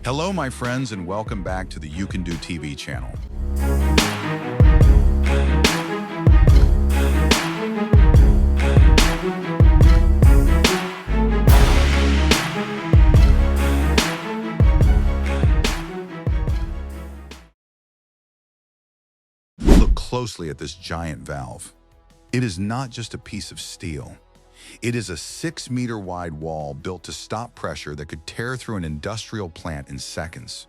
Hello, my friends, and welcome back to the You Can Do TV channel. Look closely at this giant valve. It is not just a piece of steel. It is a 6-meter wide wall built to stop pressure that could tear through an industrial plant in seconds.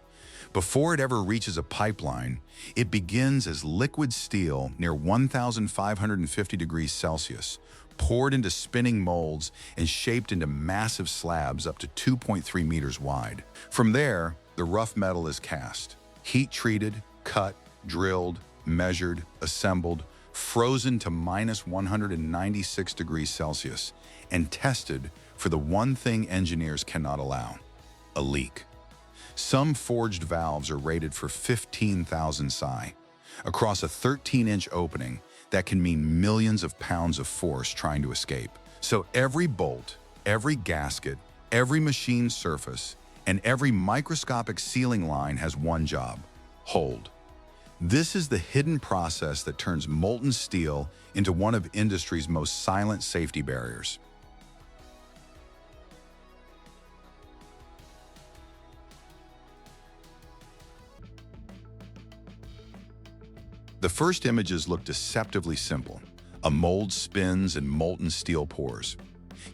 Before it ever reaches a pipeline, it begins as liquid steel near 1,550 degrees Celsius, poured into spinning molds and shaped into massive slabs up to 2.3 meters wide. From there, the rough metal is cast, heat-treated, cut, drilled, measured, assembled, frozen to minus 196 degrees Celsius, and tested for the one thing engineers cannot allow: a leak. Some forged valves are rated for 15,000 psi. Across a 13-inch opening, that can mean millions of pounds of force trying to escape. So every bolt, every gasket, every machined surface, and every microscopic sealing line has one job: hold. This is the hidden process that turns molten steel into one of industry's most silent safety barriers. The first images look deceptively simple. A mold spins and molten steel pours.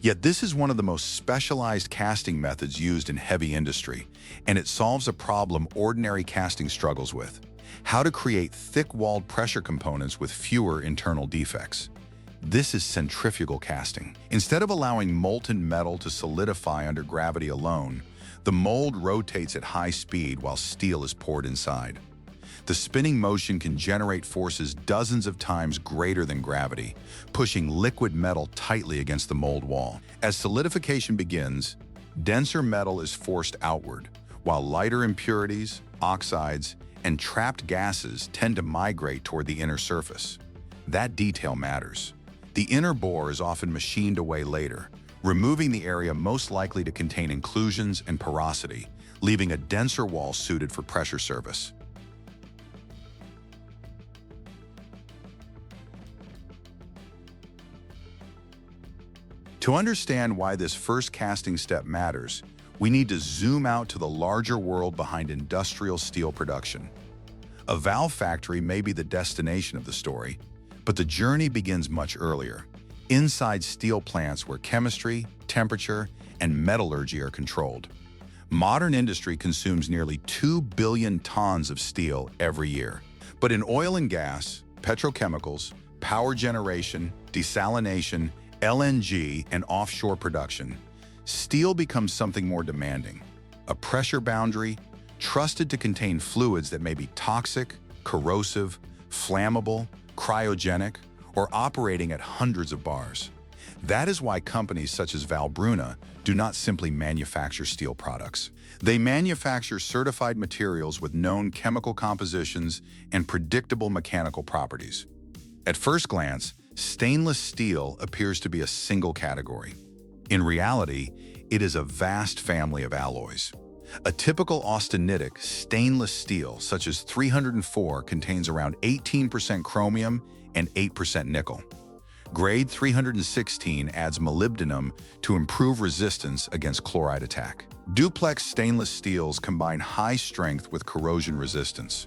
Yet this is one of the most specialized casting methods used in heavy industry, and it solves a problem ordinary casting struggles with: how to create thick-walled pressure components with fewer internal defects. This is centrifugal casting. Instead of allowing molten metal to solidify under gravity alone, the mold rotates at high speed while steel is poured inside. The spinning motion can generate forces dozens of times greater than gravity, pushing liquid metal tightly against the mold wall. As solidification begins, denser metal is forced outward, while lighter impurities, oxides, and trapped gases tend to migrate toward the inner surface. That detail matters. The inner bore is often machined away later, removing the area most likely to contain inclusions and porosity, leaving a denser wall suited for pressure service. To understand why this first casting step matters, we need to zoom out to the larger world behind industrial steel production. A valve factory may be the destination of the story, but the journey begins much earlier, inside steel plants where chemistry, temperature, and metallurgy are controlled. Modern industry consumes nearly 2 billion tons of steel every year. But in oil and gas, petrochemicals, power generation, desalination, LNG, and offshore production, steel becomes something more demanding: a pressure boundary, trusted to contain fluids that may be toxic, corrosive, flammable, cryogenic, or operating at hundreds of bars. That is why companies such as Valbruna do not simply manufacture steel products. They manufacture certified materials with known chemical compositions and predictable mechanical properties. At first glance, stainless steel appears to be a single category. In reality, it is a vast family of alloys. A typical austenitic stainless steel, such as 304, contains around 18% chromium and 8% nickel. Grade 316 adds molybdenum to improve resistance against chloride attack. Duplex stainless steels combine high strength with corrosion resistance.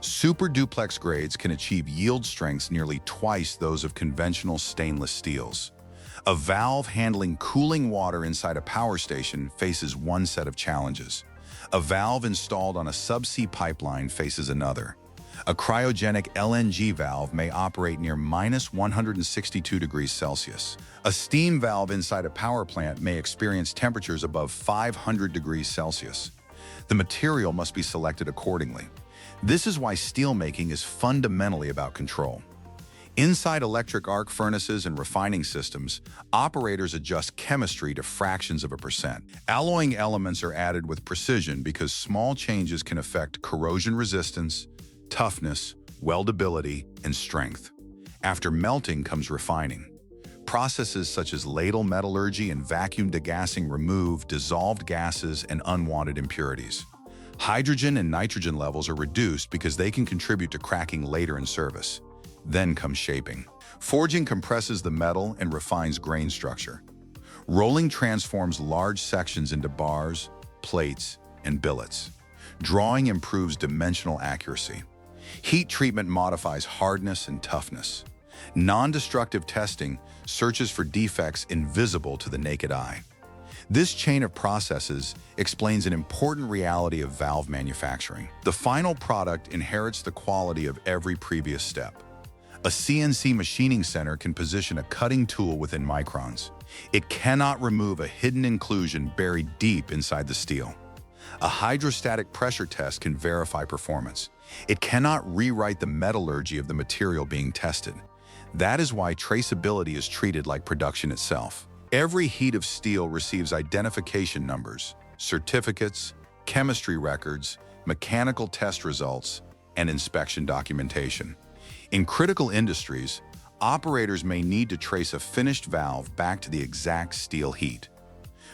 Super duplex grades can achieve yield strengths nearly twice those of conventional stainless steels. A valve handling cooling water inside a power station faces one set of challenges. A valve installed on a subsea pipeline faces another. A cryogenic LNG valve may operate near minus 162 degrees Celsius. A steam valve inside a power plant may experience temperatures above 500 degrees Celsius. The material must be selected accordingly. This is why steelmaking is fundamentally about control. Inside electric arc furnaces and refining systems, operators adjust chemistry to fractions of a percent. Alloying elements are added with precision because small changes can affect corrosion resistance, toughness, weldability, and strength. After melting comes refining. Processes such as ladle metallurgy and vacuum degassing remove dissolved gases and unwanted impurities. Hydrogen and nitrogen levels are reduced because they can contribute to cracking later in service. Then comes shaping. Forging compresses the metal and refines grain structure. Rolling transforms large sections into bars, plates, and billets. Drawing improves dimensional accuracy. Heat treatment modifies hardness and toughness. Non-destructive testing searches for defects invisible to the naked eye. This chain of processes explains an important reality of valve manufacturing. The final product inherits the quality of every previous step. A CNC machining center can position a cutting tool within microns. It cannot remove a hidden inclusion buried deep inside the steel. A hydrostatic pressure test can verify performance. It cannot rewrite the metallurgy of the material being tested. That is why traceability is treated like production itself. Every heat of steel receives identification numbers, certificates, chemistry records, mechanical test results, and inspection documentation. In critical industries, operators may need to trace a finished valve back to the exact steel heat.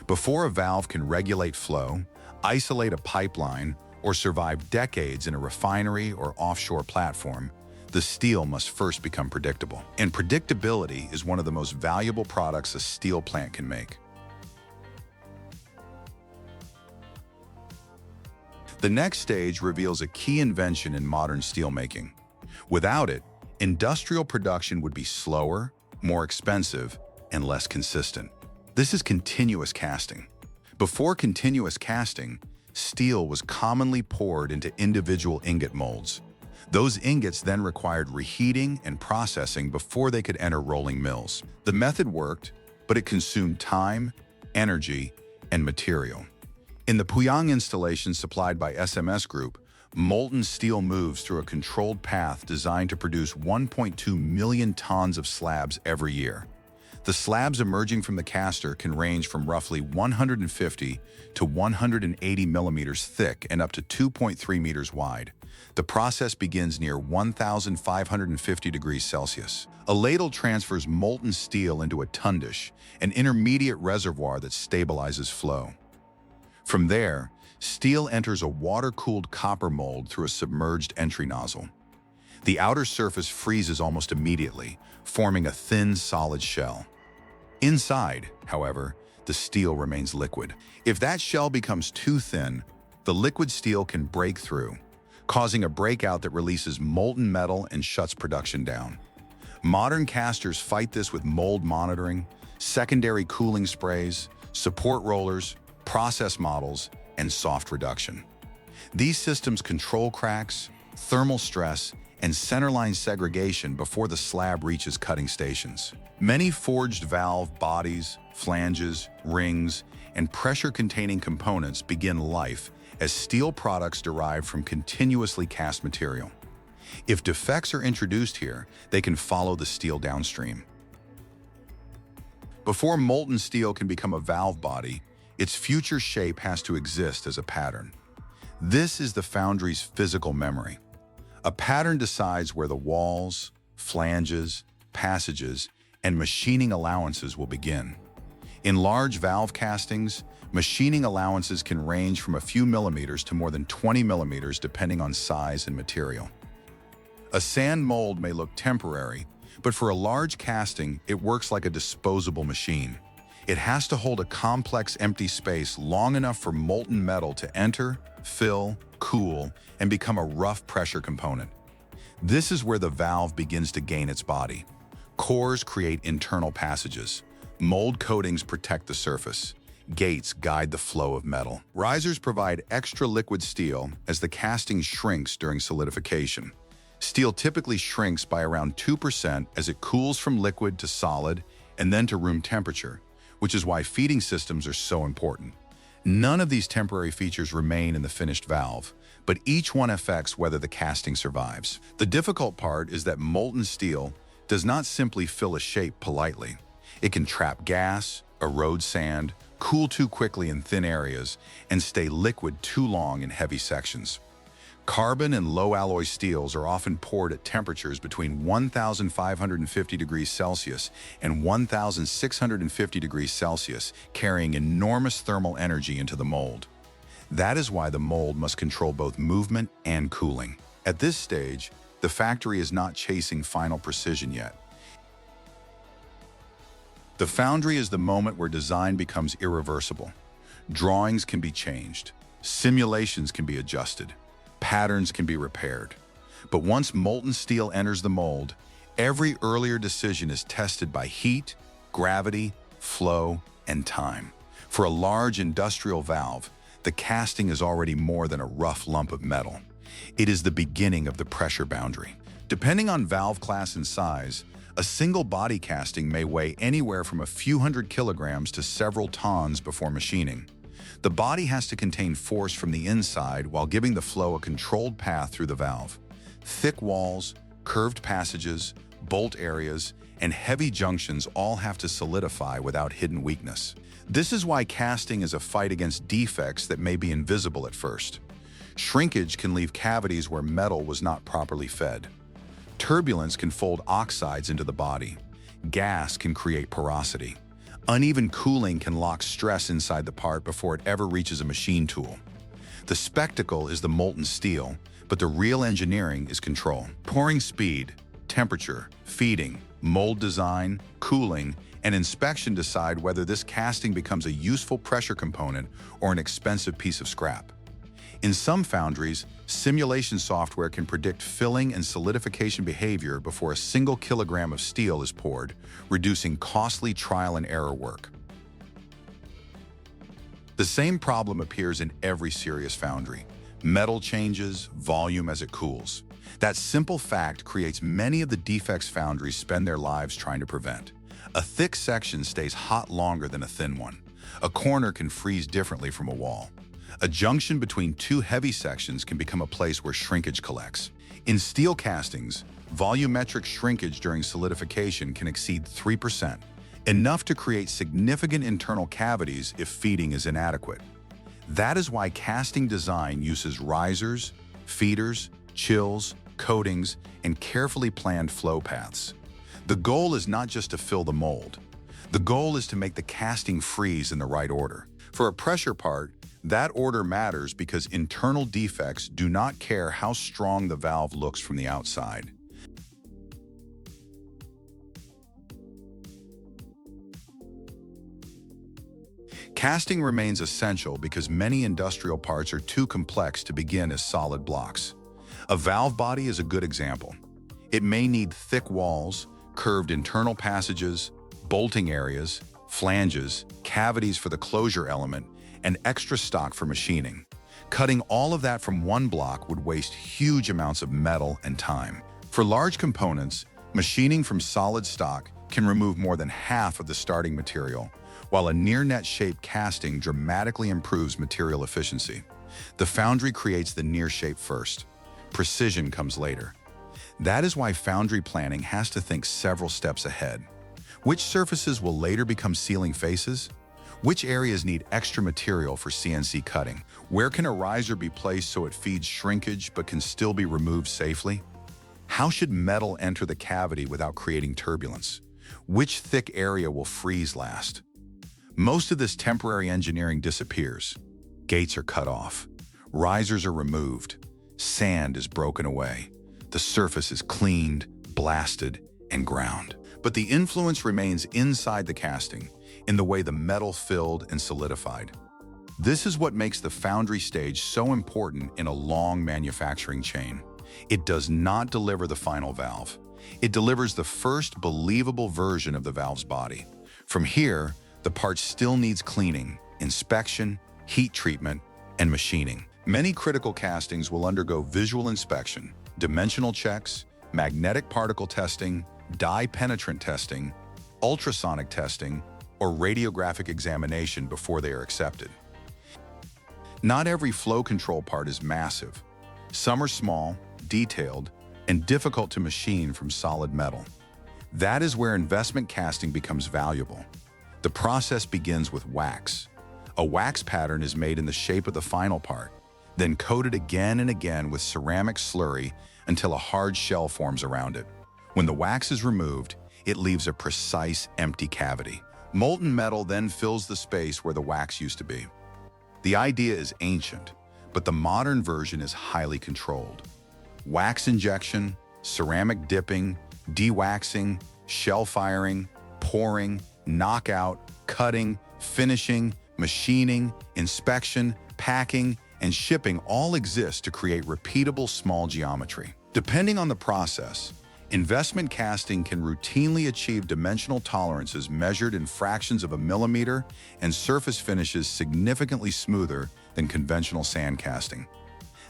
Before a valve can regulate flow, isolate a pipeline, or survive decades in a refinery or offshore platform, the steel must first become predictable. And predictability is one of the most valuable products a steel plant can make. The next stage reveals a key invention in modern steelmaking. Without it, industrial production would be slower, more expensive, and less consistent. This is continuous casting. Before continuous casting, steel was commonly poured into individual ingot molds. Those ingots then required reheating and processing before they could enter rolling mills. The method worked, but it consumed time, energy, and material. In the Puyang installation supplied by SMS Group, molten steel moves through a controlled path designed to produce 1.2 million tons of slabs every year. The slabs emerging from the caster can range from roughly 150 to 180 millimeters thick and up to 2.3 meters wide. The process begins near 1,550 degrees Celsius. A ladle transfers molten steel into a tundish, an intermediate reservoir that stabilizes flow. From there, steel enters a water-cooled copper mold through a submerged entry nozzle. The outer surface freezes almost immediately, forming a thin, solid shell. Inside, however, the steel remains liquid. If that shell becomes too thin, the liquid steel can break through, causing a breakout that releases molten metal and shuts production down. Modern casters fight this with mold monitoring, secondary cooling sprays, support rollers, process models, and soft reduction. These systems control cracks, thermal stress, and centerline segregation before the slab reaches cutting stations. Many forged valve bodies, flanges, rings, and pressure-containing components begin life as steel products derived from continuously cast material. If defects are introduced here, they can follow the steel downstream. Before molten steel can become a valve body, its future shape has to exist as a pattern. This is the foundry's physical memory. A pattern decides where the walls, flanges, passages, and machining allowances will begin. In large valve castings, machining allowances can range from a few millimeters to more than 20 millimeters depending on size and material. A sand mold may look temporary, but for a large casting, it works like a disposable machine. It has to hold a complex empty space long enough for molten metal to enter, fill, cool, and become a rough pressure component. This is where the valve begins to gain its body. Cores create internal passages. Mold coatings protect the surface. Gates guide the flow of metal. Risers provide extra liquid steel as the casting shrinks during solidification. Steel typically shrinks by around 2% as it cools from liquid to solid and then to room temperature, which is why feeding systems are so important. None of these temporary features remain in the finished valve, but each one affects whether the casting survives. The difficult part is that molten steel does not simply fill a shape politely. It can trap gas, erode sand, cool too quickly in thin areas, and stay liquid too long in heavy sections. Carbon and low-alloy steels are often poured at temperatures between 1,550 degrees Celsius and 1,650 degrees Celsius, carrying enormous thermal energy into the mold. That is why the mold must control both movement and cooling. At this stage, the factory is not chasing final precision yet. The foundry is the moment where design becomes irreversible. Drawings can be changed, simulations can be adjusted, patterns can be repaired. But once molten steel enters the mold, every earlier decision is tested by heat, gravity, flow, and time. For a large industrial valve, the casting is already more than a rough lump of metal. It is the beginning of the pressure boundary. Depending on valve class and size, a single body casting may weigh anywhere from a few hundred kilograms to several tons before machining. The body has to contain force from the inside while giving the flow a controlled path through the valve. Thick walls, curved passages, bolt areas, and heavy junctions all have to solidify without hidden weakness. This is why casting is a fight against defects that may be invisible at first. Shrinkage can leave cavities where metal was not properly fed. Turbulence can fold oxides into the body. Gas can create porosity. Uneven cooling can lock stress inside the part before it ever reaches a machine tool. The spectacle is the molten steel, but the real engineering is control. Pouring speed, temperature, feeding, mold design, cooling, and inspection decide whether this casting becomes a useful pressure component or an expensive piece of scrap. In some foundries, simulation software can predict filling and solidification behavior before a single kilogram of steel is poured, reducing costly trial and error work. The same problem appears in every serious foundry. Metal changes volume as it cools. That simple fact creates many of the defects foundries spend their lives trying to prevent. A thick section stays hot longer than a thin one. A corner can freeze differently from a wall. A junction between two heavy sections can become a place where shrinkage collects. In steel castings, volumetric shrinkage during solidification can exceed 3%, enough to create significant internal cavities if feeding is inadequate. That is why casting design uses risers, feeders, chills, coatings, and carefully planned flow paths. The goal is not just to fill the mold. The goal is to make the casting freeze in the right order. For a pressure part, that order matters because internal defects do not care how strong the valve looks from the outside. Casting remains essential because many industrial parts are too complex to begin as solid blocks. A valve body is a good example. It may need thick walls, curved internal passages, bolting areas, flanges, cavities for the closure element, and extra stock for machining. Cutting all of that from one block would waste huge amounts of metal and time. For large components, machining from solid stock can remove more than half of the starting material, while a near-net shape casting dramatically improves material efficiency. The foundry creates the near shape first. Precision comes later. That is why foundry planning has to think several steps ahead. Which surfaces will later become sealing faces? Which areas need extra material for CNC cutting? Where can a riser be placed so it feeds shrinkage but can still be removed safely? How should metal enter the cavity without creating turbulence? Which thick area will freeze last? Most of this temporary engineering disappears. Gates are cut off. Risers are removed. Sand is broken away. The surface is cleaned, blasted, and ground. But the influence remains inside the casting, in the way the metal filled and solidified. This is what makes the foundry stage so important in a long manufacturing chain. It does not deliver the final valve. It delivers the first believable version of the valve's body. From here, the part still needs cleaning, inspection, heat treatment, and machining. Many critical castings will undergo visual inspection, dimensional checks, magnetic particle testing, dye penetrant testing, ultrasonic testing, or radiographic examination before they are accepted. Not every flow control part is massive. Some are small, detailed, and difficult to machine from solid metal. That is where investment casting becomes valuable. The process begins with wax. A wax pattern is made in the shape of the final part, then coated again and again with ceramic slurry until a hard shell forms around it. When the wax is removed, it leaves a precise, empty cavity. Molten metal then fills the space where the wax used to be. The idea is ancient, but the modern version is highly controlled. Wax injection, ceramic dipping, dewaxing, shell firing, pouring, knockout, cutting, finishing, machining, inspection, packing, and shipping all exist to create repeatable small geometry. Depending on the process, investment casting can routinely achieve dimensional tolerances measured in fractions of a millimeter and surface finishes significantly smoother than conventional sand casting.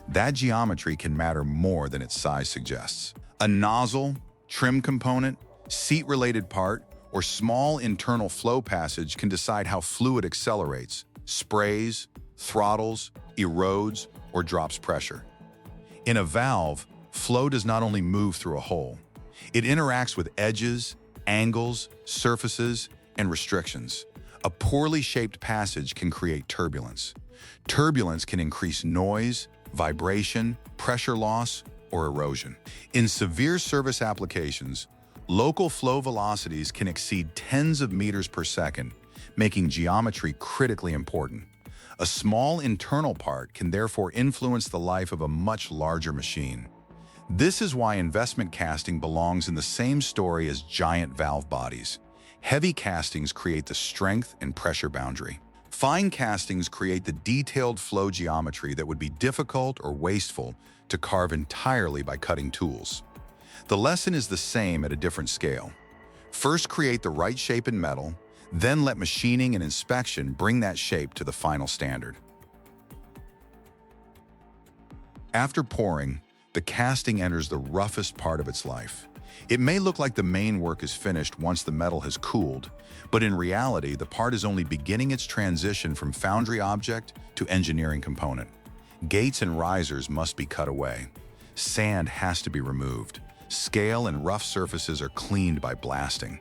That geometry can matter more than its size suggests. A nozzle, trim component, seat-related part, or small internal flow passage can decide how fluid accelerates, sprays, throttles, erodes, or drops pressure. In a valve, flow does not only move through a hole. It interacts with edges, angles, surfaces, and restrictions. A poorly shaped passage can create turbulence. Turbulence can increase noise, vibration, pressure loss, or erosion. In severe service applications, local flow velocities can exceed tens of meters per second, making geometry critically important. A small internal part can therefore influence the life of a much larger machine. This is why investment casting belongs in the same story as giant valve bodies. Heavy castings create the strength and pressure boundary. Fine castings create the detailed flow geometry that would be difficult or wasteful to carve entirely by cutting tools. The lesson is the same at a different scale. First, create the right shape in metal, then let machining and inspection bring that shape to the final standard. After pouring, the casting enters the roughest part of its life. It may look like the main work is finished once the metal has cooled, but in reality, the part is only beginning its transition from foundry object to engineering component. Gates and risers must be cut away. Sand has to be removed. Scale and rough surfaces are cleaned by blasting.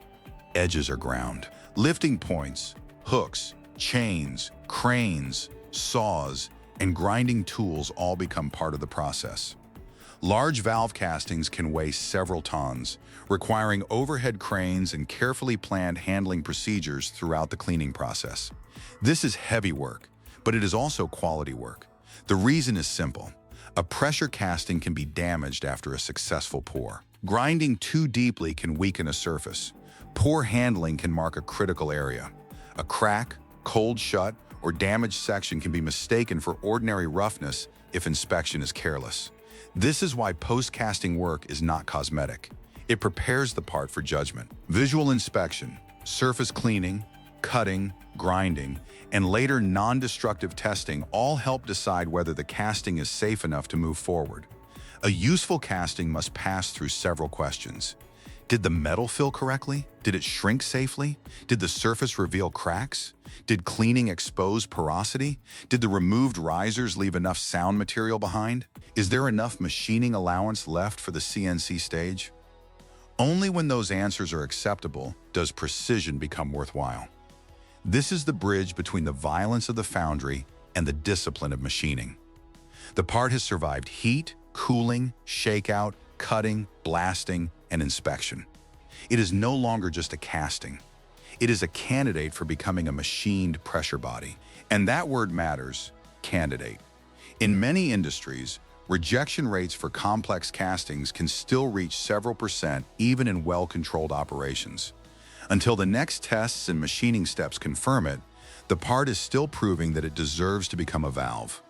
Edges are ground. Lifting points, hooks, chains, cranes, saws, and grinding tools all become part of the process. Large valve castings can weigh several tons, requiring overhead cranes and carefully planned handling procedures throughout the cleaning process. This is heavy work, but it is also quality work. The reason is simple. A pressure casting can be damaged after a successful pour. Grinding too deeply can weaken a surface. Poor handling can mark a critical area. A crack, cold shut, or damaged section can be mistaken for ordinary roughness if inspection is careless. This is why post-casting work is not cosmetic. It prepares the part for judgment. Visual inspection, surface cleaning, cutting, grinding, and later non-destructive testing all help decide whether the casting is safe enough to move forward. A useful casting must pass through several questions. Did the metal fill correctly? Did it shrink safely? Did the surface reveal cracks? Did cleaning expose porosity? Did the removed risers leave enough sound material behind? Is there enough machining allowance left for the CNC stage? Only when those answers are acceptable does precision become worthwhile. This is the bridge between the violence of the foundry and the discipline of machining. The part has survived heat, cooling, shakeout, cutting, blasting, and inspection. It is no longer just a casting. It is a candidate for becoming a machined pressure body. And that word matters, candidate. In many industries, rejection rates for complex castings can still reach several percent even in well-controlled operations. Until the next tests and machining steps confirm it, the part is still proving that it deserves to become a valve.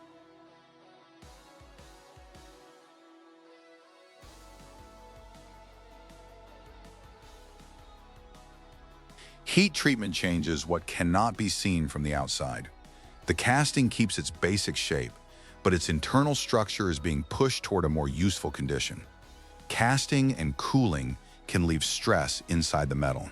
Heat treatment changes what cannot be seen from the outside. The casting keeps its basic shape, but its internal structure is being pushed toward a more useful condition. Casting and cooling can leave stress inside the metal.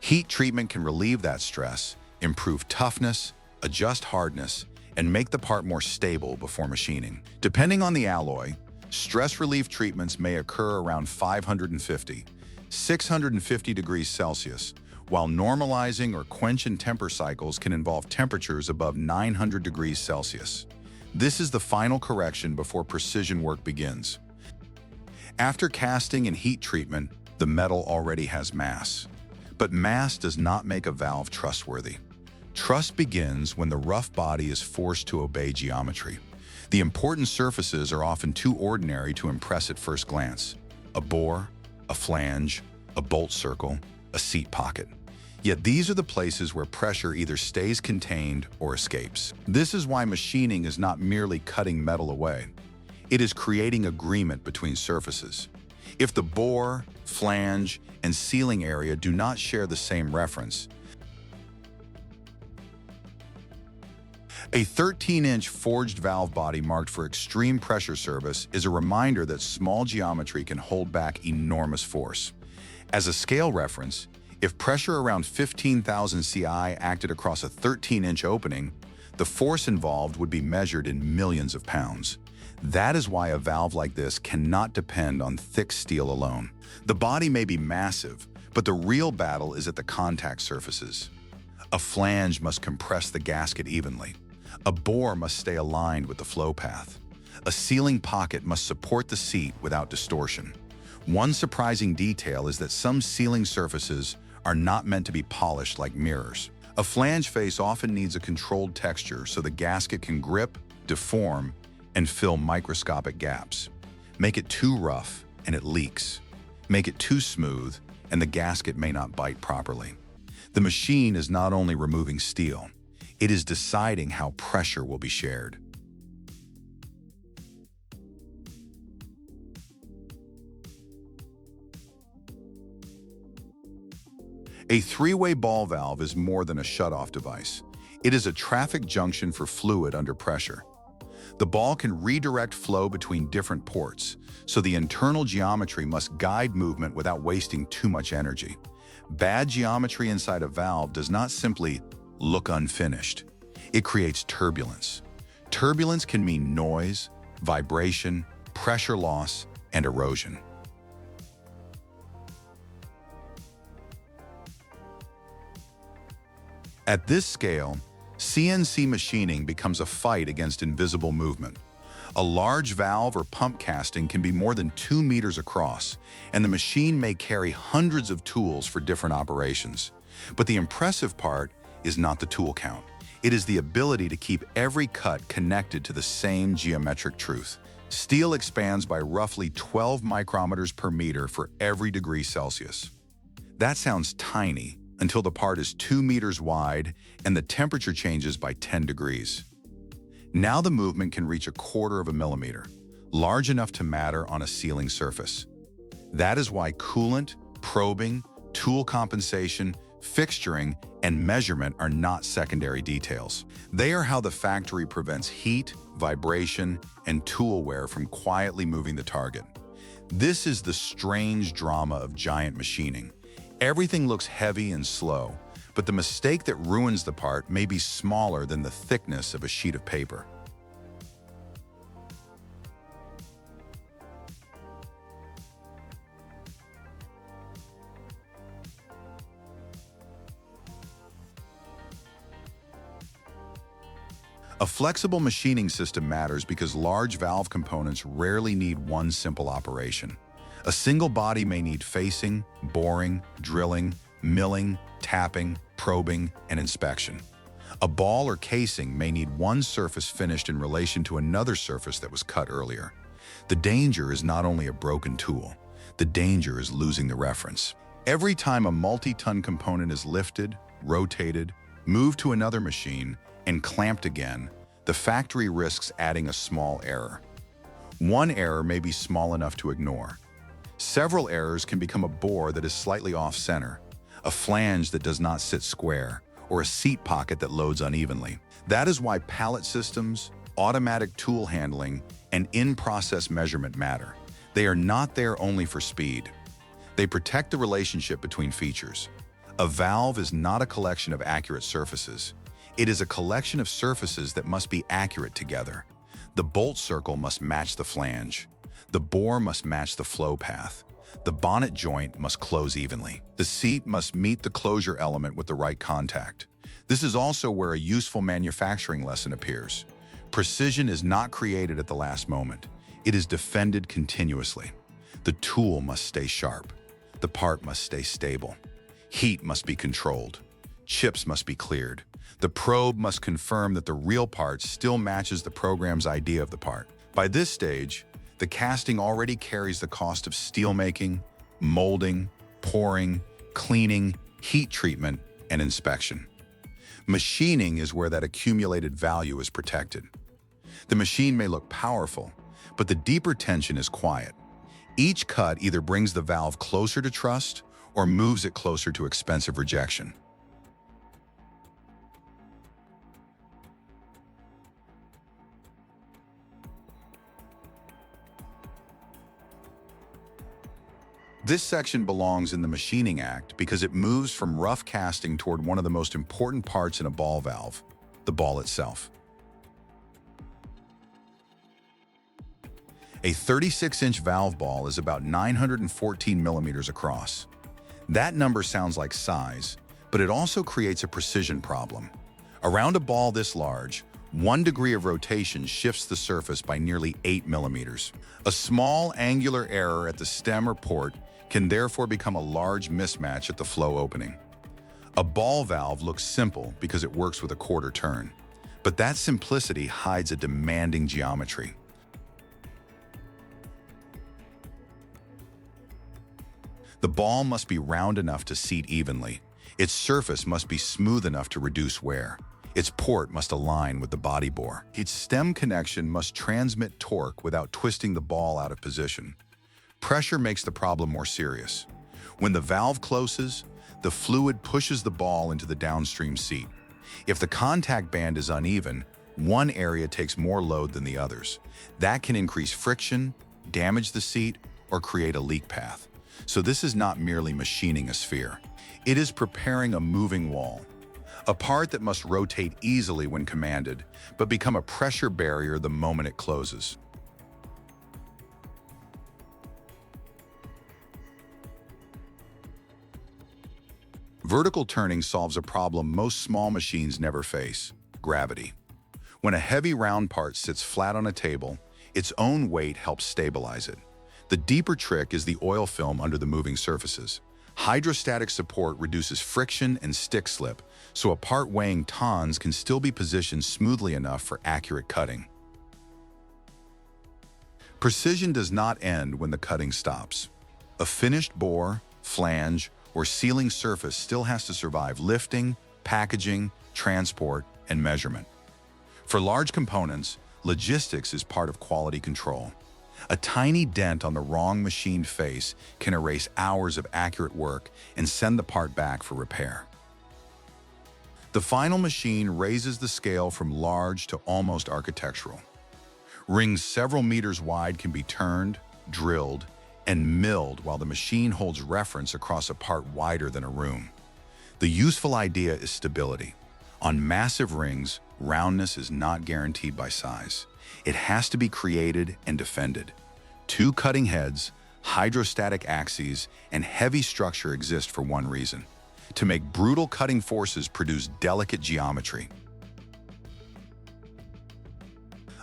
Heat treatment can relieve that stress, improve toughness, adjust hardness, and make the part more stable before machining. Depending on the alloy, stress relief treatments may occur around 550, 650 degrees Celsius, while normalizing or quenching temper cycles can involve temperatures above 900 degrees Celsius. This is the final correction before precision work begins. After casting and heat treatment, the metal already has mass. But mass does not make a valve trustworthy. Trust begins when the rough body is forced to obey geometry. The important surfaces are often too ordinary to impress at first glance. A bore, a flange, a bolt circle, a seat pocket. Yet these are the places where pressure either stays contained or escapes. This is why machining is not merely cutting metal away. It is creating agreement between surfaces. If the bore, flange, and sealing area do not share the same reference, a 13-inch forged valve body marked for extreme pressure service is a reminder that small geometry can hold back enormous force. As a scale reference, if pressure around 15,000 CI acted across a 13-inch opening, the force involved would be measured in millions of pounds. That is why a valve like this cannot depend on thick steel alone. The body may be massive, but the real battle is at the contact surfaces. A flange must compress the gasket evenly. A bore must stay aligned with the flow path. A sealing pocket must support the seat without distortion. One surprising detail is that some sealing surfaces are not meant to be polished like mirrors. A flange face often needs a controlled texture so the gasket can grip, deform, and fill microscopic gaps. Make it too rough and it leaks. Make it too smooth and the gasket may not bite properly. The machine is not only removing steel, it is deciding how pressure will be shared. A three-way ball valve is more than a shutoff device. It is a traffic junction for fluid under pressure. The ball can redirect flow between different ports, so the internal geometry must guide movement without wasting too much energy. Bad geometry inside a valve does not simply look unfinished. It creates turbulence. Turbulence can mean noise, vibration, pressure loss, and erosion. At this scale, CNC machining becomes a fight against invisible movement. A large valve or pump casting can be more than 2 meters across, and the machine may carry hundreds of tools for different operations. But the impressive part is not the tool count. It is the ability to keep every cut connected to the same geometric truth. Steel expands by roughly 12 micrometers per meter for every degree Celsius. That sounds tiny until the part is 2 meters wide and the temperature changes by 10 degrees. Now the movement can reach 1/4 of a millimeter, large enough to matter on a sealing surface. That is why coolant, probing, tool compensation, fixturing, and measurement are not secondary details. They are how the factory prevents heat, vibration, and tool wear from quietly moving the target. This is the strange drama of giant machining. Everything looks heavy and slow, but the mistake that ruins the part may be smaller than the thickness of a sheet of paper. A flexible machining system matters because large valve components rarely need one simple operation. A single body may need facing, boring, drilling, milling, tapping, probing, and inspection. A ball or casing may need one surface finished in relation to another surface that was cut earlier. The danger is not only a broken tool, the danger is losing the reference. Every time a multi-ton component is lifted, rotated, moved to another machine, and clamped again, the factory risks adding a small error. One error may be small enough to ignore. Several errors can become a bore that is slightly off-center, a flange that does not sit square, or a seat pocket that loads unevenly. That is why pallet systems, automatic tool handling, and in-process measurement matter. They are not there only for speed. They protect the relationship between features. A valve is not a collection of accurate surfaces. It is a collection of surfaces that must be accurate together. The bolt circle must match the flange. The bore must match the flow path. The bonnet joint must close evenly. The seat must meet the closure element with the right contact. This is also where a useful manufacturing lesson appears. Precision is not created at the last moment. It is defended continuously. The tool must stay sharp. The part must stay stable. Heat must be controlled. Chips must be cleared. The probe must confirm that the real part still matches the program's idea of the part. By this stage, the casting already carries the cost of steelmaking, molding, pouring, cleaning, heat treatment, and inspection. Machining is where that accumulated value is protected. The machine may look powerful, but the deeper tension is quiet. Each cut either brings the valve closer to trust or moves it closer to expensive rejection. This section belongs in the machining act because it moves from rough casting toward one of the most important parts in a ball valve, the ball itself. A 36-inch valve ball is about 914 millimeters across. That number sounds like size, but it also creates a precision problem. Around a ball this large, 1 degree of rotation shifts the surface by nearly 8 millimeters. A small angular error at the stem or port can therefore become a large mismatch at the flow opening. A ball valve looks simple because it works with a quarter turn, but that simplicity hides a demanding geometry. The ball must be round enough to seat evenly. Its surface must be smooth enough to reduce wear. Its port must align with the body bore. Its stem connection must transmit torque without twisting the ball out of position. Pressure makes the problem more serious. When the valve closes, the fluid pushes the ball into the downstream seat. If the contact band is uneven, one area takes more load than the others. That can increase friction, damage the seat, or create a leak path. So this is not merely machining a sphere. It is preparing a moving wall, a part that must rotate easily when commanded, but become a pressure barrier the moment it closes. Vertical turning solves a problem most small machines never face: gravity. When a heavy round part sits flat on a table, its own weight helps stabilize it. The deeper trick is the oil film under the moving surfaces. Hydrostatic support reduces friction and stick slip, so a part weighing tons can still be positioned smoothly enough for accurate cutting. Precision does not end when the cutting stops. A finished bore, flange, or sealing surface still has to survive lifting, packaging, transport, and measurement. For large components, logistics is part of quality control. A tiny dent on the wrong machined face can erase hours of accurate work and send the part back for repair. The final machine raises the scale from large to almost architectural. Rings several meters wide can be turned, drilled, and milled while the machine holds reference across a part wider than a room. The useful idea is stability. On massive rings, roundness is not guaranteed by size. It has to be created and defended. 2 cutting heads, hydrostatic axes, and heavy structure exist for one reason: to make brutal cutting forces produce delicate geometry.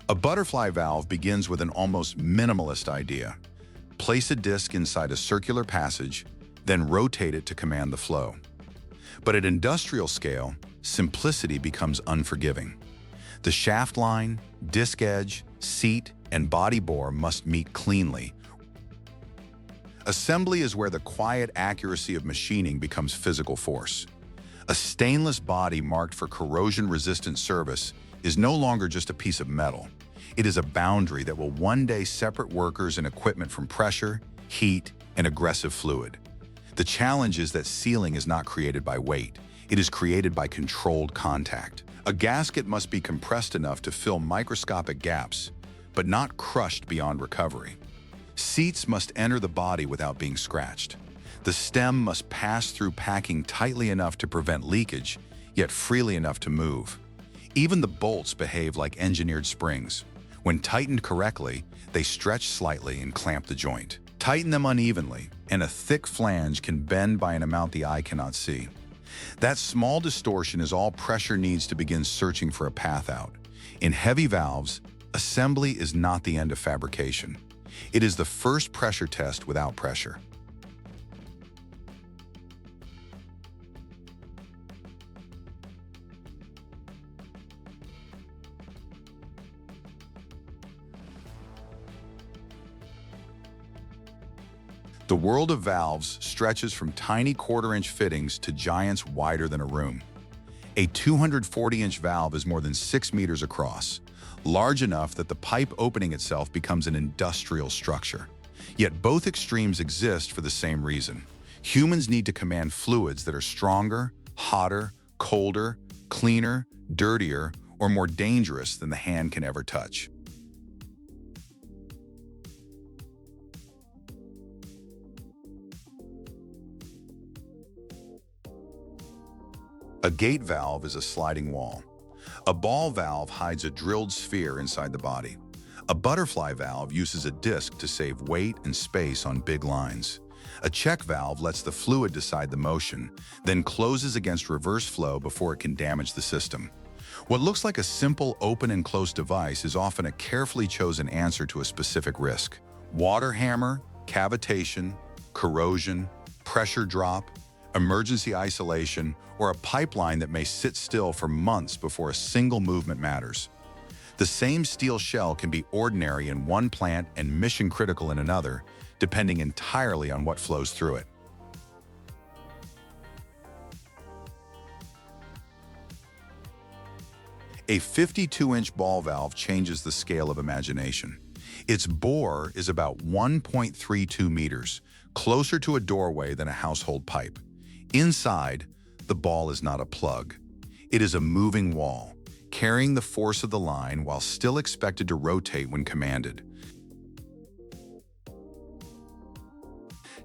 A butterfly valve begins with an almost minimalist idea. Place a disc inside a circular passage, then rotate it to command the flow. But at industrial scale, simplicity becomes unforgiving. The shaft line, disc edge, seat, and body bore must meet cleanly. Assembly is where the quiet accuracy of machining becomes physical force. A stainless body marked for corrosion-resistant service is no longer just a piece of metal. It is a boundary that will one day separate workers and equipment from pressure, heat, and aggressive fluid. The challenge is that sealing is not created by weight. It is created by controlled contact. A gasket must be compressed enough to fill microscopic gaps, but not crushed beyond recovery. Seats must enter the body without being scratched. The stem must pass through packing tightly enough to prevent leakage, yet freely enough to move. Even the bolts behave like engineered springs. When tightened correctly, they stretch slightly and clamp the joint. Tighten them unevenly, and a thick flange can bend by an amount the eye cannot see. That small distortion is all pressure needs to begin searching for a path out. In heavy valves, assembly is not the end of fabrication. It is the first pressure test without pressure. The world of valves stretches from tiny quarter-inch fittings to giants wider than a room. A 240-inch valve is more than 6 meters across, large enough that the pipe opening itself becomes an industrial structure. Yet both extremes exist for the same reason. Humans need to command fluids that are stronger, hotter, colder, cleaner, dirtier, or more dangerous than the hand can ever touch. A gate valve is a sliding wall. A ball valve hides a drilled sphere inside the body. A butterfly valve uses a disc to save weight and space on big lines. A check valve lets the fluid decide the motion, then closes against reverse flow before it can damage the system. What looks like a simple open and close device is often a carefully chosen answer to a specific risk. Water hammer, cavitation, corrosion, pressure drop, emergency isolation, or a pipeline that may sit still for months before a single movement matters. The same steel shell can be ordinary in one plant and mission-critical in another, depending entirely on what flows through it. A 52-inch ball valve changes the scale of imagination. Its bore is about 1.32 meters, closer to a doorway than a household pipe. Inside, the ball is not a plug. It is a moving wall, carrying the force of the line while still expected to rotate when commanded.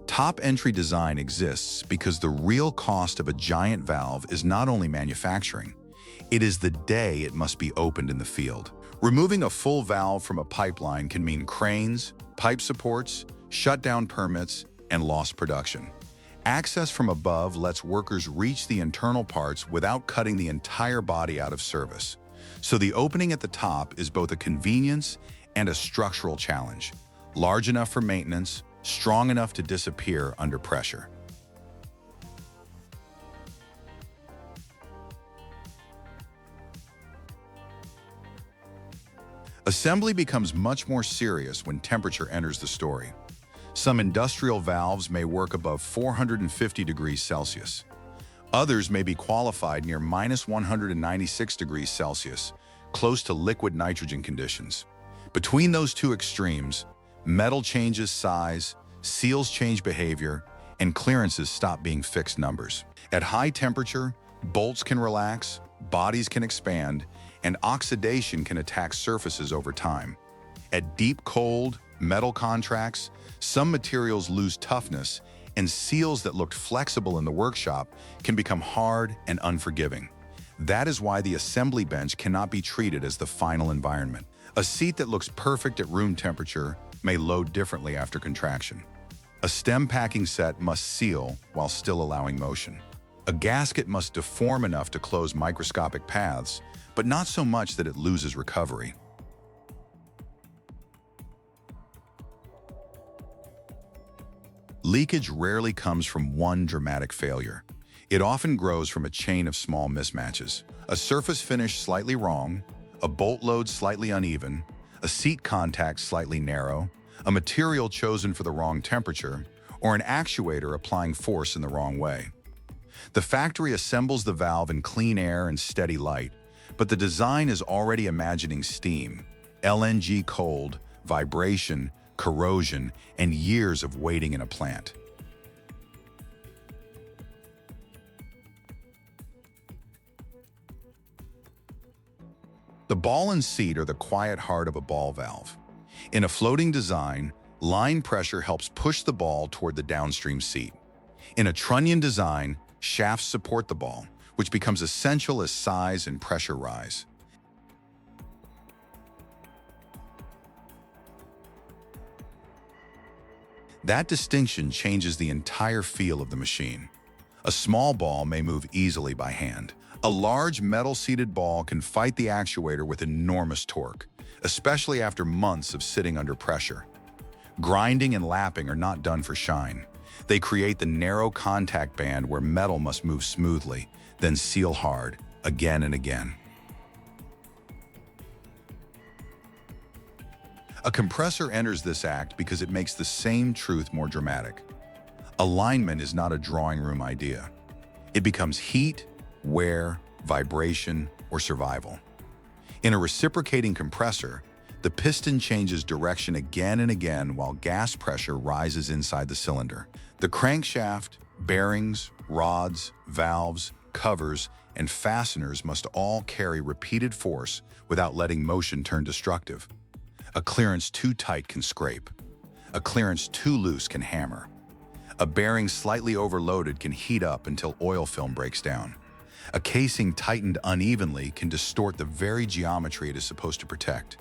Top-entry design exists because the real cost of a giant valve is not only manufacturing, it is the day it must be opened in the field. Removing a full valve from a pipeline can mean cranes, pipe supports, shutdown permits, and lost production. Access from above lets workers reach the internal parts without cutting the entire body out of service. So the opening at the top is both a convenience and a structural challenge, large enough for maintenance, strong enough to disappear under pressure. Assembly becomes much more serious when temperature enters the story. Some industrial valves may work above 450 degrees Celsius. Others may be qualified near -196 degrees Celsius, close to liquid nitrogen conditions. Between those two extremes, metal changes size, seals change behavior, and clearances stop being fixed numbers. At high temperature, bolts can relax, bodies can expand, and oxidation can attack surfaces over time. At deep cold, metal contracts, some materials lose toughness, and seals that looked flexible in the workshop can become hard and unforgiving. That is why the assembly bench cannot be treated as the final environment. A seat that looks perfect at room temperature may load differently after contraction. A stem packing set must seal while still allowing motion. A gasket must deform enough to close microscopic paths, but not so much that it loses recovery. Leakage rarely comes from one dramatic failure. It often grows from a chain of small mismatches. A surface finish slightly wrong, a bolt load slightly uneven, a seat contact slightly narrow, a material chosen for the wrong temperature, or an actuator applying force in the wrong way. The factory assembles the valve in clean air and steady light, but the design is already imagining steam, LNG cold, vibration, corrosion, and years of waiting in a plant. The ball and seat are the quiet heart of a ball valve. In a floating design, line pressure helps push the ball toward the downstream seat. In a trunnion design, shafts support the ball, which becomes essential as size and pressure rise. That distinction changes the entire feel of the machine. A small ball may move easily by hand. A large metal-seated ball can fight the actuator with enormous torque, especially after months of sitting under pressure. Grinding and lapping are not done for shine. They create the narrow contact band where metal must move smoothly, then seal hard, again and again. A compressor enters this act because it makes the same truth more dramatic. Alignment is not a drawing room idea. It becomes heat, wear, vibration, or survival. In a reciprocating compressor, the piston changes direction again and again while gas pressure rises inside the cylinder. The crankshaft, bearings, rods, valves, covers, and fasteners must all carry repeated force without letting motion turn destructive. A clearance too tight can scrape. A clearance too loose can hammer. A bearing slightly overloaded can heat up until oil film breaks down. A casing tightened unevenly can distort the very geometry it is supposed to protect.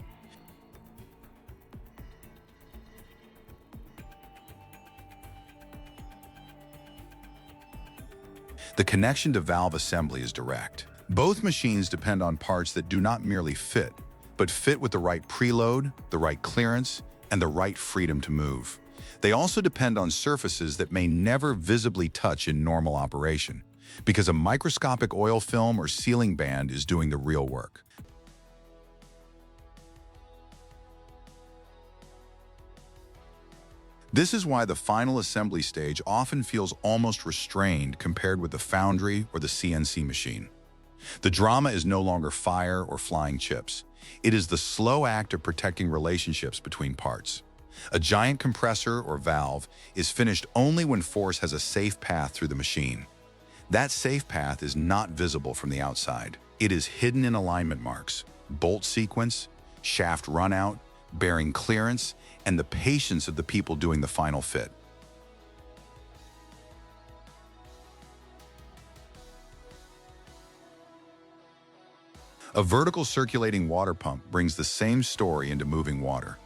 The connection to valve assembly is direct. Both machines depend on parts that do not merely fit, but fit with the right preload, the right clearance, and the right freedom to move. They also depend on surfaces that may never visibly touch in normal operation, because a microscopic oil film or sealing band is doing the real work. This is why the final assembly stage often feels almost restrained compared with the foundry or the CNC machine. The drama is no longer fire or flying chips. It is the slow act of protecting relationships between parts. A giant compressor or valve is finished only when force has a safe path through the machine. That safe path is not visible from the outside. It is hidden in alignment marks, bolt sequence, shaft runout, bearing clearance, and the patience of the people doing the final fit. A vertical circulating water pump brings the same story into moving water.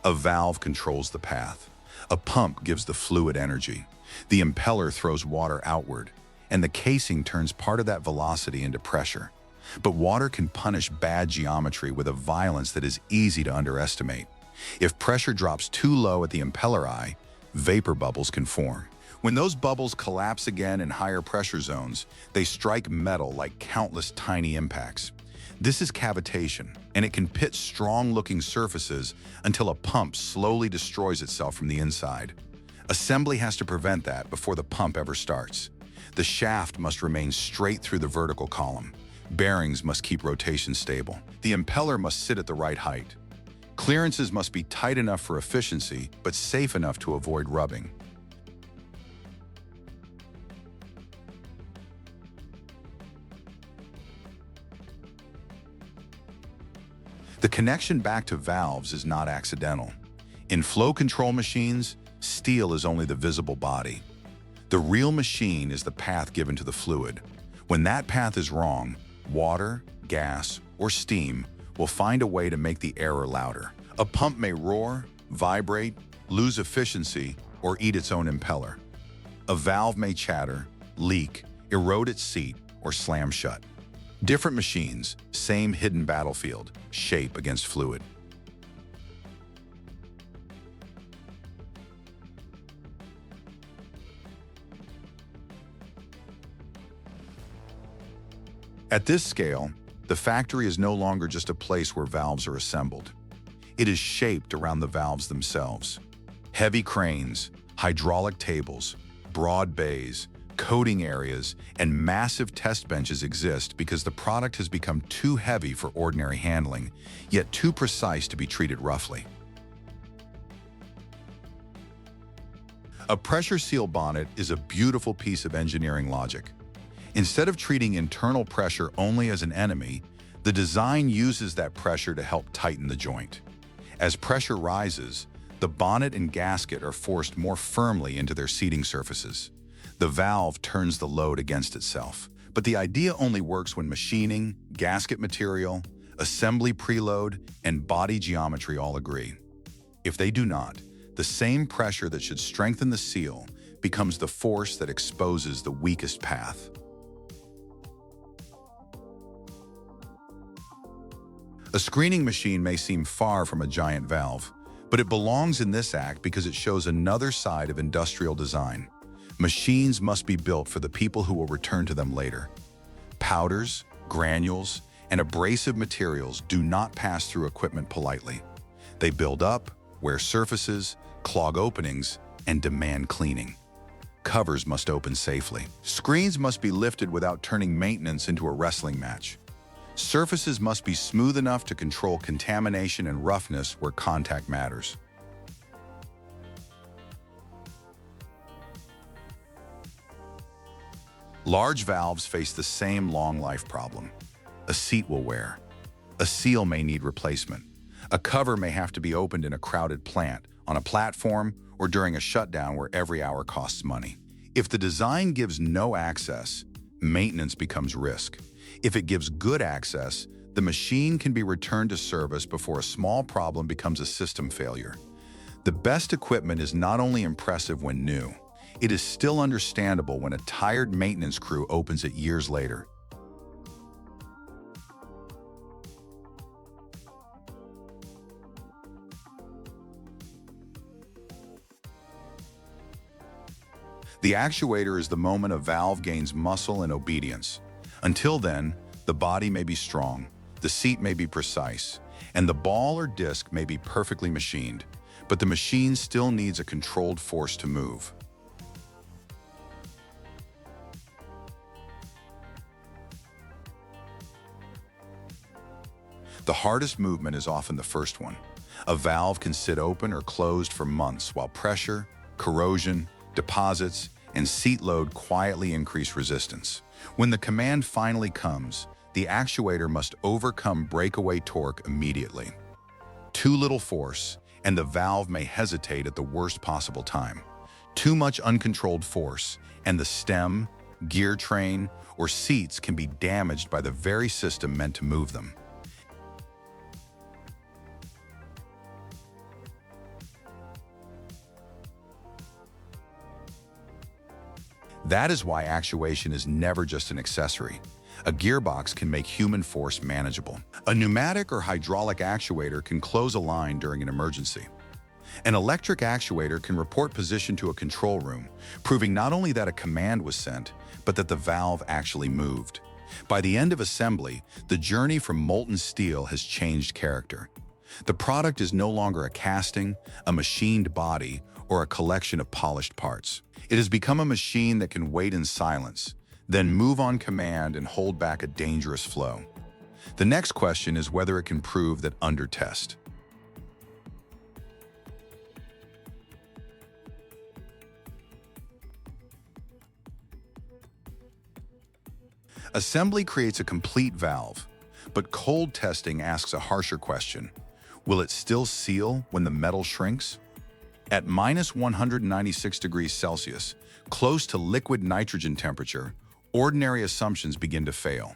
A valve controls the path. A pump gives the fluid energy. The impeller throws water outward, and the casing turns part of that velocity into pressure. But water can punish bad geometry with a violence that is easy to underestimate. If pressure drops too low at the impeller eye, vapor bubbles can form. When those bubbles collapse again in higher pressure zones, they strike metal like countless tiny impacts. This is cavitation, and it can pit strong-looking surfaces until a pump slowly destroys itself from the inside. Assembly has to prevent that before the pump ever starts. The shaft must remain straight through the vertical column. Bearings must keep rotation stable. The impeller must sit at the right height. Clearances must be tight enough for efficiency, but safe enough to avoid rubbing. The connection back to valves is not accidental. In flow control machines, steel is only the visible body. The real machine is the path given to the fluid. When that path is wrong, water, gas, or steam will find a way to make the error louder. A pump may roar, vibrate, lose efficiency, or eat its own impeller. A valve may chatter, leak, erode its seat, or slam shut. Different machines, same hidden battlefield, shape against fluid. At this scale, the factory is no longer just a place where valves are assembled. It is shaped around the valves themselves. Heavy cranes, hydraulic tables, broad bays, coating areas, and massive test benches exist because the product has become too heavy for ordinary handling, yet too precise to be treated roughly. A pressure seal bonnet is a beautiful piece of engineering logic. Instead of treating internal pressure only as an enemy, the design uses that pressure to help tighten the joint. As pressure rises, the bonnet and gasket are forced more firmly into their seating surfaces. The valve turns the load against itself. But the idea only works when machining, gasket material, assembly preload, and body geometry all agree. If they do not, the same pressure that should strengthen the seal becomes the force that exposes the weakest path. A screening machine may seem far from a giant valve, but it belongs in this act because it shows another side of industrial design. Machines must be built for the people who will return to them later. Powders, granules, and abrasive materials do not pass through equipment politely. They build up, wear surfaces, clog openings, and demand cleaning. Covers must open safely. Screens must be lifted without turning maintenance into a wrestling match. Surfaces must be smooth enough to control contamination and roughness where contact matters. Large valves face the same long-life problem. A seat will wear. A seal may need replacement. A cover may have to be opened in a crowded plant, on a platform, or during a shutdown where every hour costs money. If the design gives no access, maintenance becomes risk. If it gives good access, the machine can be returned to service before a small problem becomes a system failure. The best equipment is not only impressive when new, it is still understandable when a tired maintenance crew opens it years later. The actuator is the moment a valve gains muscle and obedience. Until then, the body may be strong, the seat may be precise, and the ball or disc may be perfectly machined, but the machine still needs a controlled force to move. The hardest movement is often the first one. A valve can sit open or closed for months while pressure, corrosion, deposits, and seat load quietly increase resistance. When the command finally comes, the actuator must overcome breakaway torque immediately. Too little force, and the valve may hesitate at the worst possible time. Too much uncontrolled force, and the stem, gear train, or seats can be damaged by the very system meant to move them. That is why actuation is never just an accessory. A gearbox can make human force manageable. A pneumatic or hydraulic actuator can close a line during an emergency. An electric actuator can report position to a control room, proving not only that a command was sent, but that the valve actually moved. By the end of assembly, the journey from molten steel has changed character. The product is no longer a casting, a machined body, or a collection of polished parts. It has become a machine that can wait in silence, then move on command and hold back a dangerous flow. The next question is whether it can prove that under test. Assembly creates a complete valve, but cold testing asks a harsher question. Will it still seal when the metal shrinks? At minus 196 degrees Celsius, close to liquid nitrogen temperature, ordinary assumptions begin to fail.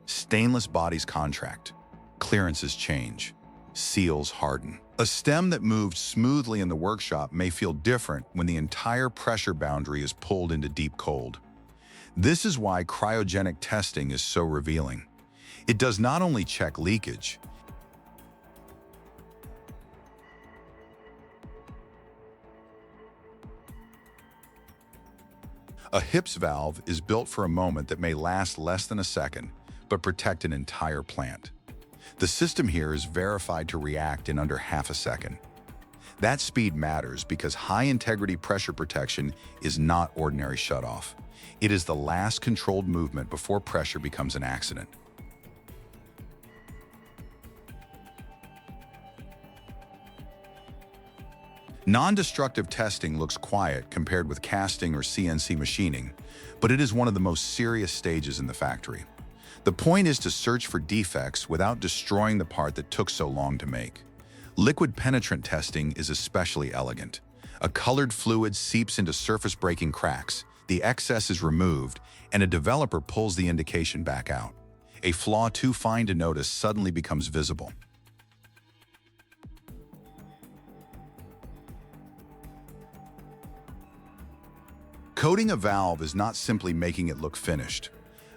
Stainless bodies contract, clearances change, seals harden. A stem that moved smoothly in the workshop may feel different when the entire pressure boundary is pulled into deep cold. This is why cryogenic testing is so revealing. It does not only check leakage, a HIPS valve is built for a moment that may last less than a second, but protect an entire plant. The system here is verified to react in under half a second. That speed matters because high-integrity pressure protection is not ordinary shutoff. It is the last controlled movement before pressure becomes an accident. Non-destructive testing looks quiet compared with casting or CNC machining, but it is one of the most serious stages in the factory. The point is to search for defects without destroying the part that took so long to make. Liquid penetrant testing is especially elegant. A colored fluid seeps into surface-breaking cracks, the excess is removed, and a developer pulls the indication back out. A flaw too fine to notice suddenly becomes visible. Coating a valve is not simply making it look finished.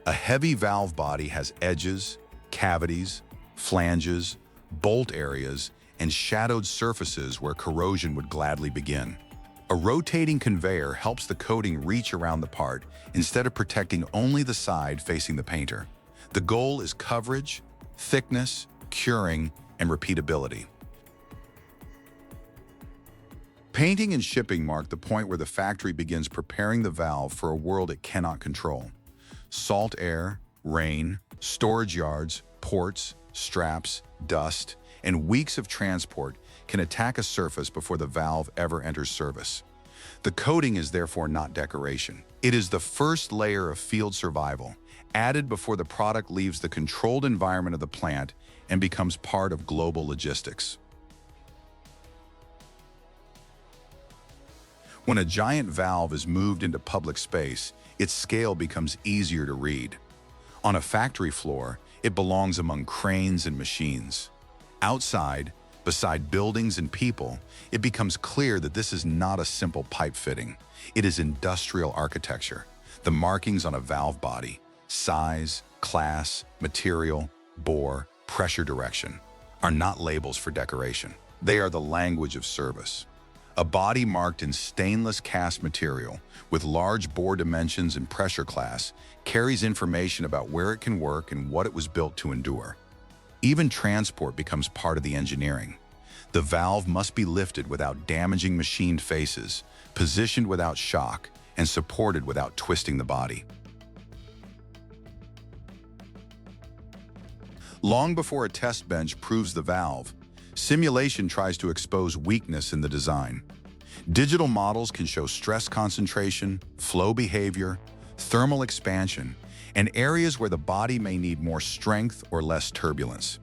A heavy valve body has edges, cavities, flanges, bolt areas, and shadowed surfaces where corrosion would gladly begin. A rotating conveyor helps the coating reach around the part instead of protecting only the side facing the painter. The goal is coverage, thickness, curing, and repeatability. Painting and shipping mark the point where the factory begins preparing the valve for a world it cannot control. Salt air, rain, storage yards, ports, straps, dust, and weeks of transport can attack a surface before the valve ever enters service. The coating is therefore not decoration. It is the first layer of field survival, added before the product leaves the controlled environment of the plant and becomes part of global logistics. When a giant valve is moved into public space, its scale becomes easier to read. On a factory floor, it belongs among cranes and machines. Outside, beside buildings and people, it becomes clear that this is not a simple pipe fitting. It is industrial architecture. The markings on a valve body, size, class, material, bore, pressure direction, are not labels for decoration. They are the language of service. A body marked in stainless cast material with large bore dimensions and pressure class carries information about where it can work and what it was built to endure. Even transport becomes part of the engineering. The valve must be lifted without damaging machined faces, positioned without shock, and supported without twisting the body. Long before a test bench proves the valve, simulation tries to expose weakness in the design. Digital models can show stress concentration, flow behavior, thermal expansion, and areas where the body may need more strength or less turbulence.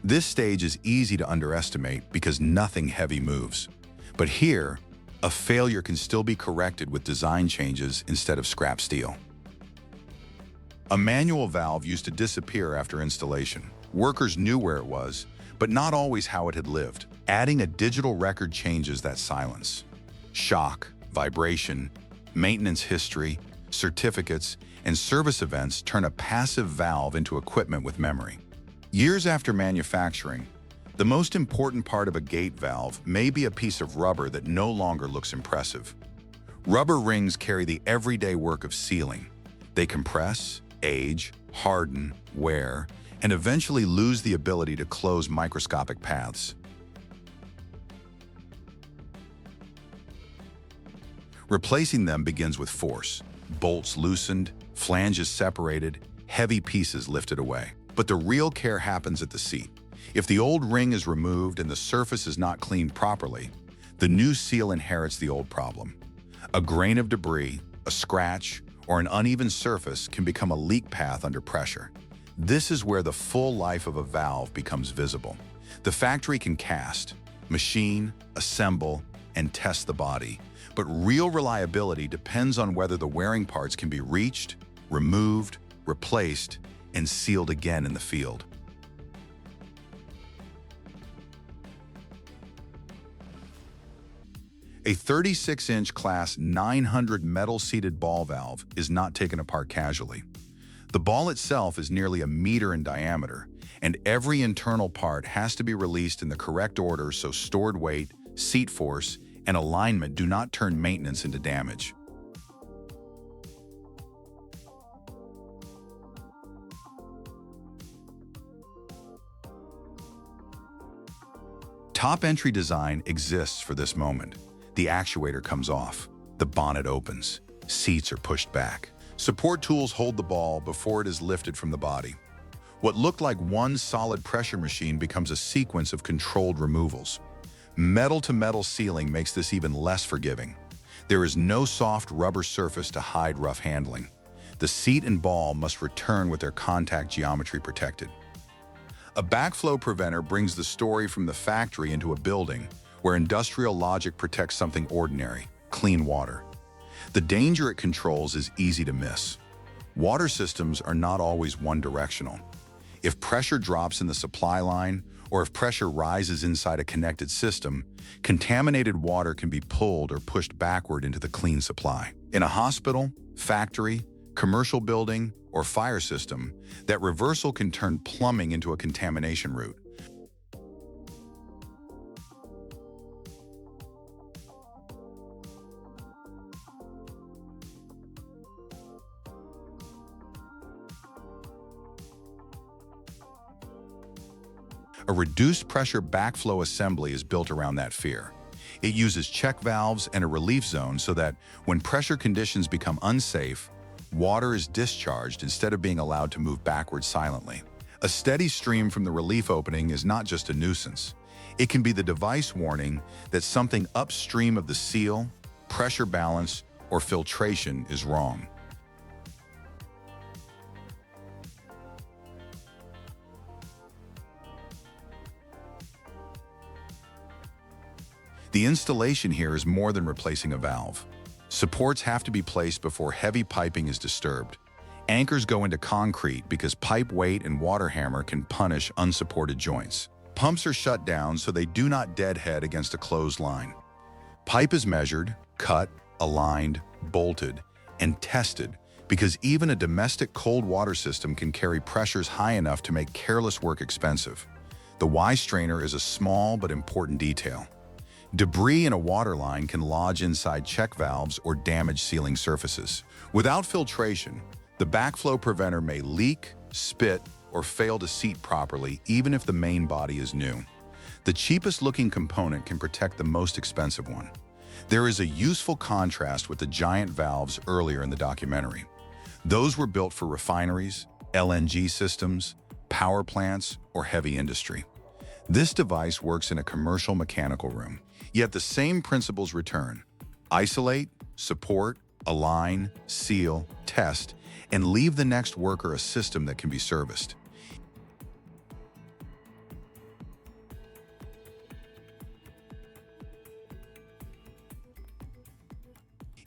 This stage is easy to underestimate because nothing heavy moves. But here, a failure can still be corrected with design changes instead of scrap steel. A manual valve used to disappear after installation. Workers knew where it was, but not always how it had lived. Adding a digital record changes that silence. Shock, vibration, maintenance history, certificates, and service events turn a passive valve into equipment with memory. Years after manufacturing, the most important part of a gate valve may be a piece of rubber that no longer looks impressive. Rubber rings carry the everyday work of sealing. They compress, age, harden, wear, and eventually lose the ability to close microscopic paths. Replacing them begins with force. Bolts loosened, flanges separated, heavy pieces lifted away. But the real care happens at the seat. If the old ring is removed and the surface is not cleaned properly, the new seal inherits the old problem. A grain of debris, a scratch, or an uneven surface can become a leak path under pressure. This is where the full life of a valve becomes visible. The factory can cast, machine, assemble, and test the body, but real reliability depends on whether the wearing parts can be reached, removed, replaced, and sealed again in the field. A 36-inch Class 900 metal-seated ball valve is not taken apart casually. The ball itself is nearly a meter in diameter, and every internal part has to be released in the correct order so stored weight, seat force, and alignment do not turn maintenance into damage. Top entry design exists for this moment. The actuator comes off, the bonnet opens, seats are pushed back. Support tools hold the ball before it is lifted from the body. What looked like one solid pressure machine becomes a sequence of controlled removals. Metal-to-metal sealing makes this even less forgiving. There is no soft rubber surface to hide rough handling. The seat and ball must return with their contact geometry protected. A backflow preventer brings the story from the factory into a building where industrial logic protects something ordinary, clean water. The danger it controls is easy to miss. Water systems are not always one-directional. If pressure drops in the supply line, or if pressure rises inside a connected system, contaminated water can be pulled or pushed backward into the clean supply. In a hospital, factory, commercial building, or fire system, that reversal can turn plumbing into a contamination route. A reduced pressure backflow assembly is built around that fear. It uses check valves and a relief zone so that when pressure conditions become unsafe, water is discharged instead of being allowed to move backwards silently. A steady stream from the relief opening is not just a nuisance. It can be the device warning that something upstream of the seal, pressure balance, or filtration is wrong. The installation here is more than replacing a valve. Supports have to be placed before heavy piping is disturbed. Anchors go into concrete because pipe weight and water hammer can punish unsupported joints. Pumps are shut down so they do not deadhead against a closed line. Pipe is measured, cut, aligned, bolted, and tested because even a domestic cold water system can carry pressures high enough to make careless work expensive. The Y strainer is a small but important detail. Debris in a water line can lodge inside check valves or damage sealing surfaces. Without filtration, the backflow preventer may leak, spit, or fail to seat properly even if the main body is new. The cheapest looking component can protect the most expensive one. There is a useful contrast with the giant valves earlier in the documentary. Those were built for refineries, LNG systems, power plants, or heavy industry. This device works in a commercial mechanical room, yet the same principles return. Isolate, support, align, seal, test, and leave the next worker a system that can be serviced.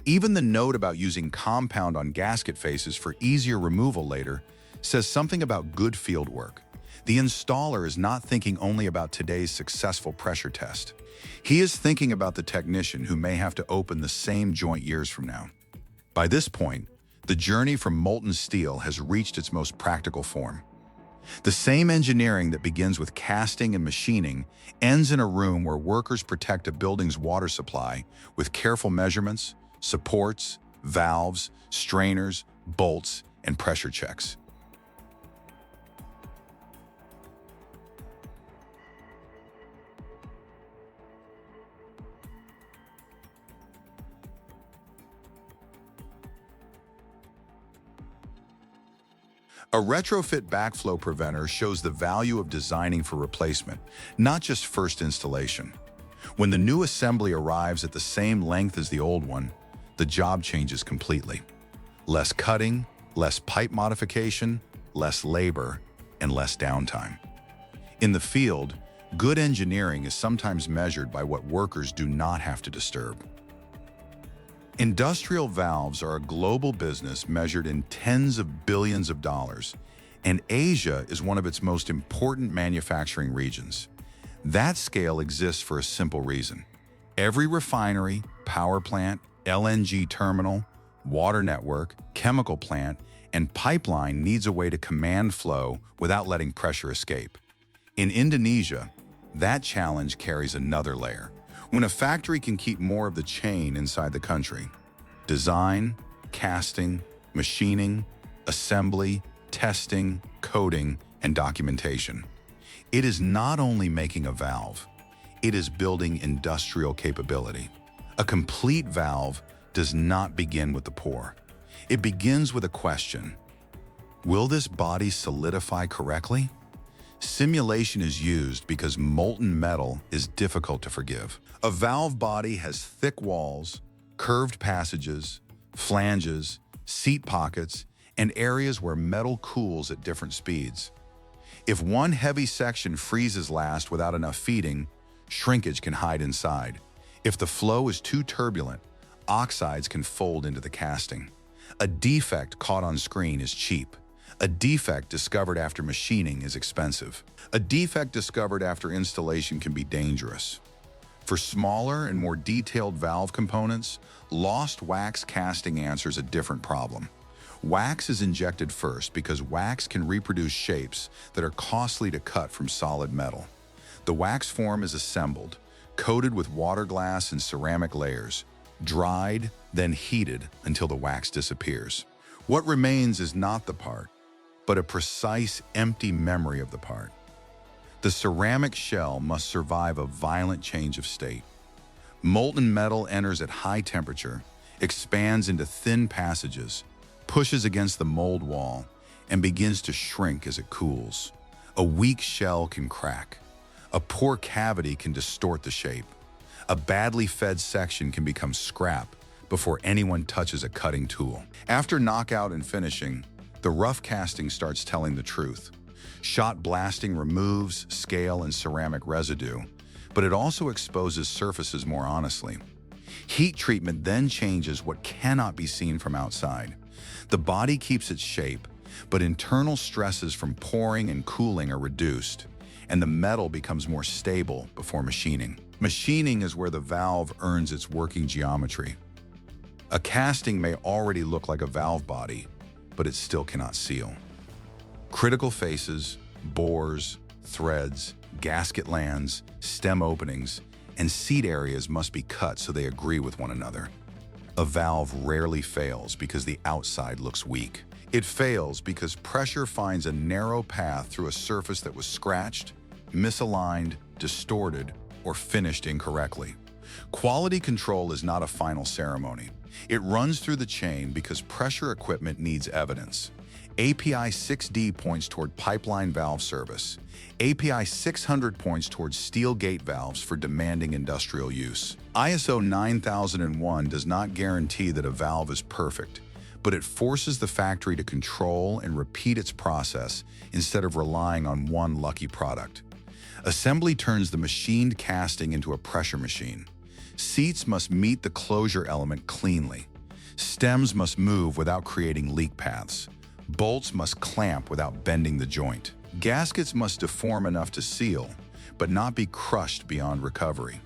Even the note about using compound on gasket faces for easier removal later says something about good field work. The installer is not thinking only about today's successful pressure test. He is thinking about the technician who may have to open the same joint years from now. By this point, the journey from molten steel has reached its most practical form. The same engineering that begins with casting and machining ends in a room where workers protect a building's water supply with careful measurements, supports, valves, strainers, bolts, and pressure checks. A retrofit backflow preventer shows the value of designing for replacement, not just first installation. When the new assembly arrives at the same length as the old one, the job changes completely. Less cutting, less pipe modification, less labor, and less downtime. In the field, good engineering is sometimes measured by what workers do not have to disturb. Industrial valves are a global business measured in tens of billions of dollars, and Asia is one of its most important manufacturing regions. That scale exists for a simple reason. Every refinery, power plant, LNG terminal, water network, chemical plant, and pipeline needs a way to command flow without letting pressure escape. In Indonesia, that challenge carries another layer. When a factory can keep more of the chain inside the country, design, casting, machining, assembly, testing, coding, and documentation, it is not only making a valve, it is building industrial capability. A complete valve does not begin with the pour. It begins with a question. Will this body solidify correctly? Simulation is used because molten metal is difficult to forgive. A valve body has thick walls, curved passages, flanges, seat pockets, and areas where metal cools at different speeds. If one heavy section freezes last without enough feeding, shrinkage can hide inside. If the flow is too turbulent, oxides can fold into the casting. A defect caught on screen is cheap. A defect discovered after machining is expensive. A defect discovered after installation can be dangerous. For smaller and more detailed valve components, lost wax casting answers a different problem. Wax is injected first because wax can reproduce shapes that are costly to cut from solid metal. The wax form is assembled, coated with water glass and ceramic layers, dried, then heated until the wax disappears. What remains is not the part, but a precise, empty memory of the part. The ceramic shell must survive a violent change of state. Molten metal enters at high temperature, expands into thin passages, pushes against the mold wall, and begins to shrink as it cools. A weak shell can crack. A poor cavity can distort the shape. A badly fed section can become scrap before anyone touches a cutting tool. After knockout and finishing, the rough casting starts telling the truth. Shot blasting removes scale and ceramic residue, but it also exposes surfaces more honestly. Heat treatment then changes what cannot be seen from outside. The body keeps its shape, but internal stresses from pouring and cooling are reduced, and the metal becomes more stable before machining. Machining is where the valve earns its working geometry. A casting may already look like a valve body, but it still cannot seal. Critical faces, bores, threads, gasket lands, stem openings, and seat areas must be cut so they agree with one another. A valve rarely fails because the outside looks weak. It fails because pressure finds a narrow path through a surface that was scratched, misaligned, distorted, or finished incorrectly. Quality control is not a final ceremony. It runs through the chain because pressure equipment needs evidence. API 6D points toward pipeline valve service. API 600 points towards steel gate valves for demanding industrial use. ISO 9001 does not guarantee that a valve is perfect, but it forces the factory to control and repeat its process instead of relying on one lucky product. Assembly turns the machined casting into a pressure machine. Seats must meet the closure element cleanly. Stems must move without creating leak paths. Bolts must clamp without bending the joint. Gaskets must deform enough to seal, but not be crushed beyond recovery.